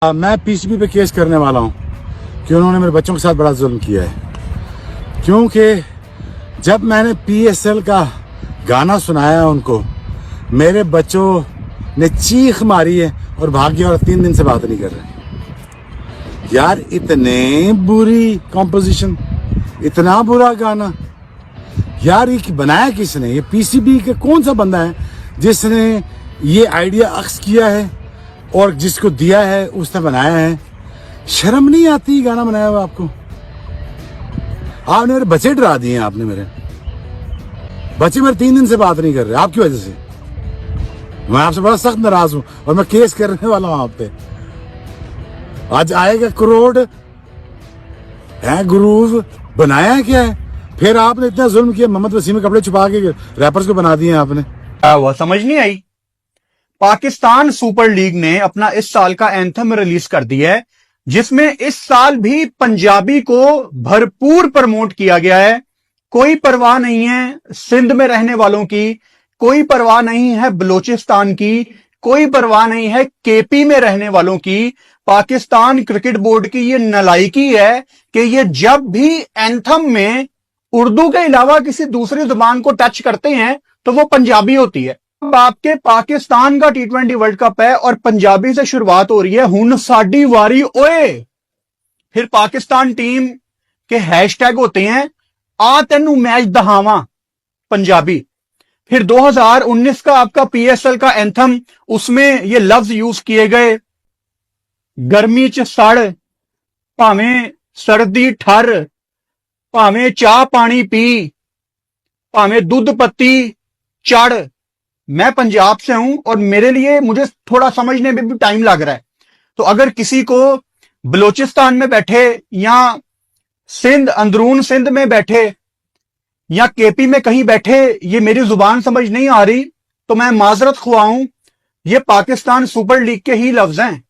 मैं पीसीबी पे केस करने वाला हूँ कि उन्होंने मेरे बच्चों के साथ बड़ा जुल्म किया है। क्योंकि जब मैंने पीएसएल का गाना सुनाया उनको, मेरे बच्चों ने चीख मारी है और भाग गया और 3 दिन से बात नहीं कर रहे। यार इतने बुरी कॉम्पोजिशन, इतना बुरा गाना, यार ये बनाया किसने? ये पीसीबी के कौन सा बंदा है जिसने ये आइडिया अक्स किया है और जिसको दिया है उसने बनाया है? शर्म नहीं आती गाना बनाया हुआ आपको? आपने मेरे बच्चे डरा दिए हैं। आपने मेरे बच्चे मेरे 3 दिन से बात नहीं कर रहे आपकी वजह से। मैं आपसे बड़ा सख्त नाराज हूं और मैं केस करने वाला हूं आप पे। आज आएगा करोड़ है, ग्रूव बनाया है क्या है? फिर आपने इतना जुल्म किया, मोहम्मद वसीम में कपड़े छुपा के रैपर्स को बना दिए आपने। वो समझ नहीं आई। पाकिस्तान सुपर लीग ने अपना इस साल का एंथम रिलीज कर दिया है, जिसमें इस साल भी पंजाबी को भरपूर प्रमोट किया गया है। कोई परवाह नहीं है सिंध में रहने वालों की, कोई परवाह नहीं है बलोचिस्तान की, कोई परवाह नहीं है केपी में रहने वालों की। पाकिस्तान क्रिकेट बोर्ड की ये नालायकी है कि ये जब भी एंथम में उर्दू के अलावा किसी दूसरी जुबान को टच करते हैं तो वो पंजाबी होती है। अब आपके पाकिस्तान का T20 वर्ल्ड कप है और पंजाबी से शुरुआत हो रही है, हुन साडी वारी ओए। फिर पाकिस्तान टीम के हैशटैग होते हैं आ तेनू मैच दहावा पंजाबी। फिर 2019 का आपका पीएसएल का एंथम, उसमें ये लफ्ज यूज किए गए, गर्मी च सड़, भावें सर्दी ठर, भावें चाह पानी पी, भावें दूध पत्ती चढ़। मैं पंजाब से हूं और मेरे लिए मुझे थोड़ा समझने में भी टाइम लग रहा है। तो अगर किसी को बलोचिस्तान में बैठे या सिंध, अंदरून सिंध में बैठे या केपी में कहीं बैठे ये मेरी जुबान समझ नहीं आ रही तो मैं माजरत खुआऊं, ये पाकिस्तान सुपर लीग के ही लफ्ज हैं।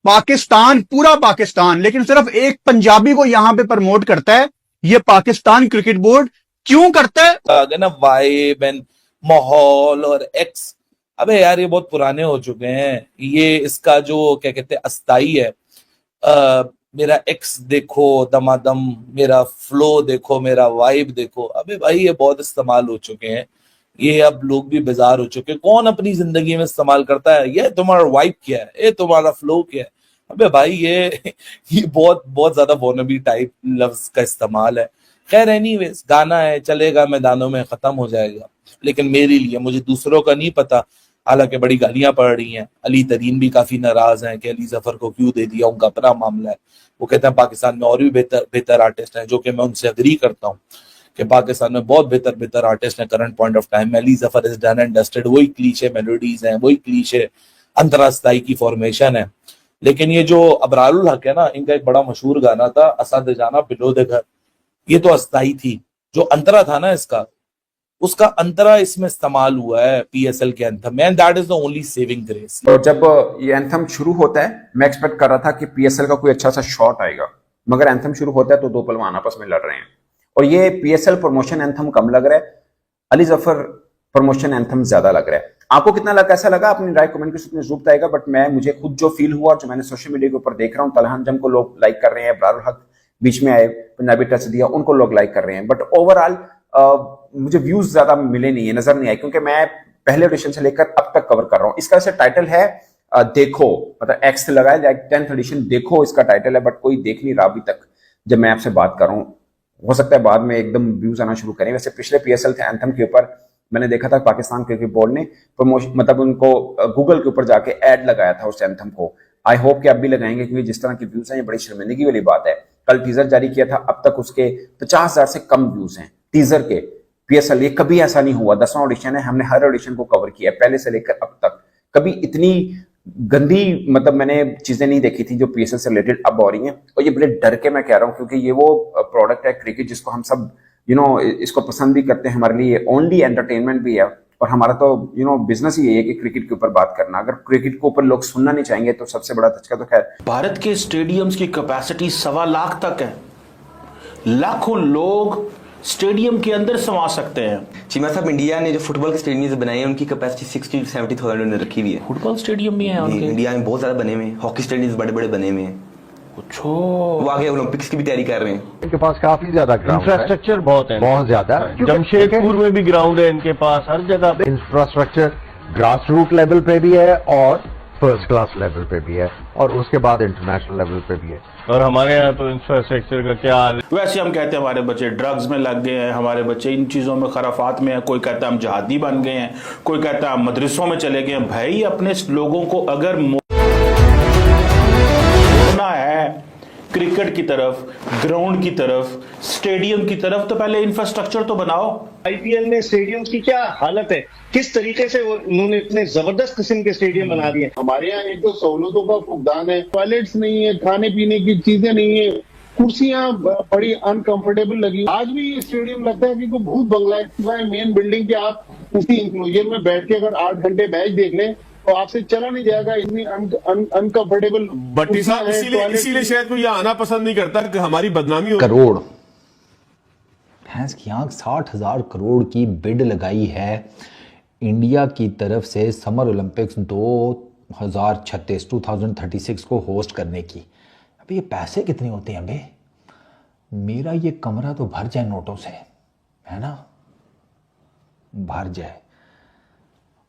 पाकिस्तान, पूरा पाकिस्तान, लेकिन सिर्फ एक पंजाबी को यहां पे प्रमोट करता है। ये पाकिस्तान क्रिकेट बोर्ड क्यों करता है? अगर ना वाइब एंड माहौल और एक्स, अबे यार ये बहुत पुराने हो चुके हैं। ये इसका जो क्या कहते हैं अस्थाई है। मेरा एक्स देखो दमादम, मेरा फ्लो देखो, मेरा वाइब देखो। अबे भाई ये बहुत इस्तेमाल हो चुके हैं, ये अब लोग भी बेजार हो चुके हैं। कौन अपनी जिंदगी में इस्तेमाल करता है ये तुम्हारा वाइब क्या है, ये तुम्हारा फ्लो क्या है? अबे भाई ये बहुत बहुत ज्यादा वोनबी टाइप लफ्ज का इस्तेमाल है। खैर एनीवेज, गाना है, चलेगा, मैदानों में खत्म हो जाएगा, लेकिन मेरे लिए, मुझे दूसरों का नहीं पता। हालांकि बड़ी गालियां पड़ रही हैं, अली तरीन भी काफी नाराज हैं कि अली जफर को क्यों दे दिया, उनका अपना मामला है। वो कहते हैं पाकिस्तान में और भी बेहतर आर्टिस्ट हैं, जो कि मैं उनसे अग्री करता हूँ कि पाकिस्तान में बहुत बेहतर आर्टिस्ट हैं करंट पॉइंट ऑफ टाइम में। Ali Zafar is done and dusted, वही क्लीशे मेलोडीज हैं, वही क्लीशे अंतरास्ताई की फॉर्मेशन है। लेकिन ये जो अबरारुल हक है ना, इनका एक बड़ा मशहूर गाना था असद जाना बिलो दे घर, ये तो अस्थाई थी। जो अंतरा था ना इसका, उसका अंतरा इसमें इस्तेमाल हुआ है पीएसएल के एंथम में, and that is the only saving grace. और जब ये एंथम शुरू होता है, मैं एक्सपेक्ट कर रहा था कि पीएसएल का कोई अच्छा सा शॉट आएगा, मगर एंथम शुरू होता है तो दो पहलवान आपस में लड़ रहे हैं और ये पीएसएल प्रमोशन एंथम कम लग रहा है, अली जफर प्रमोशन एंथम ज्यादा लग रहा है। आपको कितना लगा, कैसा लगा? अपनी राय कमेंट के सूत्र में जरूर बताइएगा। बट मुझे खुद जो फील हुआ, जो मैंने सोशल मीडिया के ऊपर देख रहा हूँ, तलहान जम को लोग लाइक कर रहे हैं, अबरारुल हक बीच में आए, पंजाबी टच दिया, उनको लोग लाइक कर रहे हैं। बट ओवरऑल मुझे व्यूज ज्यादा मिले नहीं है, नजर नहीं आए, क्योंकि मैं पहले एडिशन से लेकर अब तक कवर कर रहा हूँ। इसका से टाइटल है देखो, मतलब एक्स लगाए, लाइक 10th एडिशन देखो इसका टाइटल है, बट कोई देख नहीं रहा अभी तक जब मैं आपसे बात कर रहा हूँ। हो सकता है बाद में एकदम व्यूज आना शुरू करें। वैसे पिछले पीएसएल थे एंथम के ऊपर मैंने देखा था पाकिस्तान क्रिकेट बोर्ड ने प्रमोशन, मतलब उनको गूगल के ऊपर जाके एड लगाया था उस एंथम को। आई होप कि अब भी लगाएंगे, क्योंकि जिस तरह की व्यूज हैं ये बड़ी शर्मिंदगी वाली बात है। कल टीजर जारी किया था, अब तक उसके 50,000 से कम व्यूज हैं टीजर के। पीएसएल ये कभी ऐसा नहीं हुआ, 10वां ऑडिशन है, हमने हर ऑडिशन को कवर किया पहले से लेकर अब तक। कभी इतनी गंदी मतलब मैंने चीजें नहीं देखी थी जो पीएसएल से रिलेटेड अब हो रही हैं। और ये बड़े डर के मैं कह रहा हूं, क्योंकि ये वो प्रोडक्ट है क्रिकेट जिसको हम सब इसको पसंद भी करते हैं, हमारे लिए ओनली एंटरटेनमेंट भी है और हमारा तो बिजनेस ही है कि क्रिकेट के ऊपर बात करना। अगर क्रिकेट के ऊपर लोग सुनना नहीं चाहेंगे तो सबसे बड़ा धचका तो खैर। भारत के स्टेडियम्स की कैपेसिटी 1.25 लाख तक है। लाखों लोग स्टेडियम के अंदर समा सकते हैं। चीमा साहब, इंडिया ने जो फुटबॉल के स्टेडियम बनाए हैं उनकी कैपेसिटी 60 to 70,000 उन्होंने रखी हुई है। फुटबॉल स्टेडियम भी है उनके इंडिया में बहुत ज्यादा बने हुए हैं, हॉकी स्टेडियम बड़े बड़े बने हुए हैं। अच्छा, वो आगे ओलंपिक्स की भी तैयारी कर रहे हैं। इनके पास काफी ज्यादा ग्राउंड इंफ्रास्ट्रक्चर बहुत है, बहुत ज्यादा। जमशेदपुर में भी ग्राउंड है इनके पास, हर जगह इंफ्रास्ट्रक्चर ग्रास रूट लेवल पे भी है और फर्स्ट क्लास लेवल पे भी है और उसके बाद इंटरनेशनल लेवल पे भी है। और हमारे यहाँ तो इंफ्रास्ट्रक्चर का क्या हाल है। वैसे हम कहते हैं हमारे बच्चे ड्रग्स में लग गए हैं, हमारे बच्चे इन चीजों में खराफात में है, कोई कहता है हम जहादी बन गए हैं, कोई कहता है हम मदरसों में चले गए हैं। भाई अपने लोगों को अगर मोड़ना है क्रिकेट की तरफ, ग्राउंड की तरफ, स्टेडियम की तरफ, तो पहले इंफ्रास्ट्रक्चर तो बनाओ। आईपीएल में स्टेडियम की क्या हालत है, किस तरीके से उन्होंने इतने जबरदस्त किस्म के स्टेडियम बना दिए। हमारे यहाँ एक तो सहूलतों का फुकदान है, टॉयलेट्स नहीं है, खाने पीने की चीजें नहीं है, कुर्सियां बड़ी अनकंफर्टेबल लगी। आज भी स्टेडियम लगता है कि कोई भूत बंगला है। मेन बिल्डिंग के आप उसी इंक्लोजर में बैठ के अगर 8 घंटे मैच देख लें तो आपसे चला नहीं जाएगा, इतनी अनकंफर्टेबल। भट्टी साहब इसीलिए शायद कोई यहाँ आना पसंद नहीं करता कि हमारी बदनामी हो। करोड़ भैंस की आंख 60,000 करोड़ की बिड लगाई है इंडिया की तरफ से समर ओलंपिक्स 2036 को होस्ट करने की। अबे ये पैसे कितने होते हैं अबे? मेरा ये कमरा तो भर जाए नोटों से, है ना, भर जाए।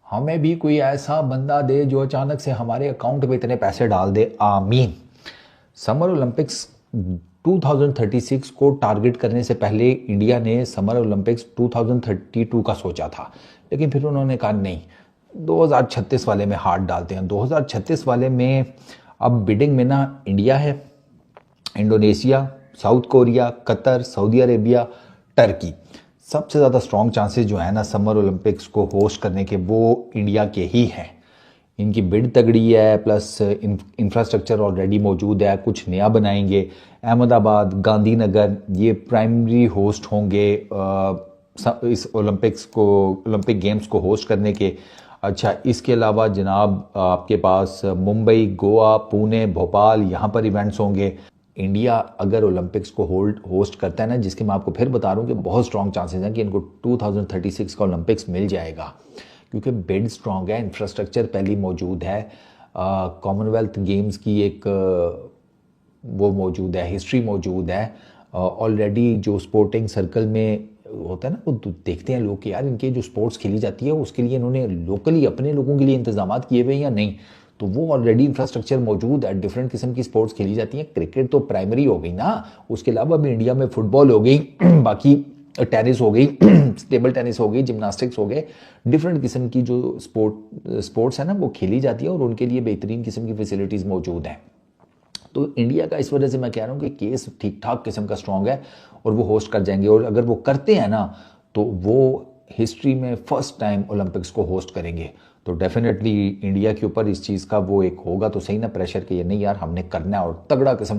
हमें भी कोई ऐसा बंदा दे जो अचानक से हमारे अकाउंट में इतने पैसे डाल दे, आमीन। समर ओलंपिक्स 2036 को टारगेट करने से पहले इंडिया ने समर ओलंपिक्स 2032 का सोचा था, लेकिन फिर उन्होंने कहा नहीं, 2036 वाले में हाथ डालते हैं। 2036 वाले में अब बिडिंग में ना इंडिया है, Indonesia, south Korea, Qatar, Saudi Arabia, Turkey. सबसे ज़्यादा स्ट्रॉन्ग चांसेस जो है ना समर ओलंपिक्स को होस्ट करने के, वो इंडिया के ही हैं। इनकी बिड तगड़ी है, प्लस इंफ्रास्ट्रक्चर ऑलरेडी मौजूद है, कुछ नया बनाएंगे। अहमदाबाद, गांधीनगर ये प्राइमरी होस्ट होंगे इस ओलंपिक गेम्स को होस्ट करने के। अच्छा, इसके अलावा जनाब आपके पास मुंबई, गोवा, पुणे, भोपाल, यहाँ पर इवेंट्स होंगे। इंडिया अगर ओलंपिक्स को होस्ट करता है ना, जिसके मैं आपको फिर बता रहा हूँ कि बहुत स्ट्रॉन्ग चांसेस हैं कि इनको 2036 का ओलंपिक्स मिल जाएगा, क्योंकि बिड स्ट्रॉन्ग है, इंफ्रास्ट्रक्चर पहले मौजूद है, कॉमनवेल्थ गेम्स की एक वो मौजूद है, हिस्ट्री मौजूद है ऑलरेडी। जो स्पोर्टिंग सर्कल में होता है ना, वो देखते हैं लोग कि यार इनके जो स्पोर्ट्स खेली जाती है उसके लिए इन्होंने लोकली अपने लोगों के लिए इंतजाम किए हुए या नहीं, तो वो ऑलरेडी इंफ्रास्ट्रक्चर मौजूद है। डिफरेंट किस्म की स्पोर्ट्स खेली जाती हैं। क्रिकेट तो प्राइमरी हो गई ना, उसके अलावा भी इंडिया में फुटबॉल हो गई, बाकी टेनिस हो गई, टेबल टेनिस हो गई, जिम्नास्टिक्स हो गए, डिफरेंट किस्म की जो स्पोर्ट्स है ना वो खेली जाती है और उनके लिए बेहतरीन किस्म की फैसिलिटीज़ मौजूद हैं। तो इंडिया का इस वजह से मैं कह रहा हूँ कि केस ठीक ठाक किस्म का स्ट्रॉन्ग है और वो होस्ट कर जाएंगे। और अगर वो करते हैं ना तो वो हिस्ट्री में फर्स्ट टाइम ओलंपिक्स को होस्ट करेंगे। तो डेफिनेटली इंडिया के ऊपर इस चीज़ का वो एक होगा तो सही ना प्रेशर कि ये नहीं यार हमने करना है और तगड़ा किस्म का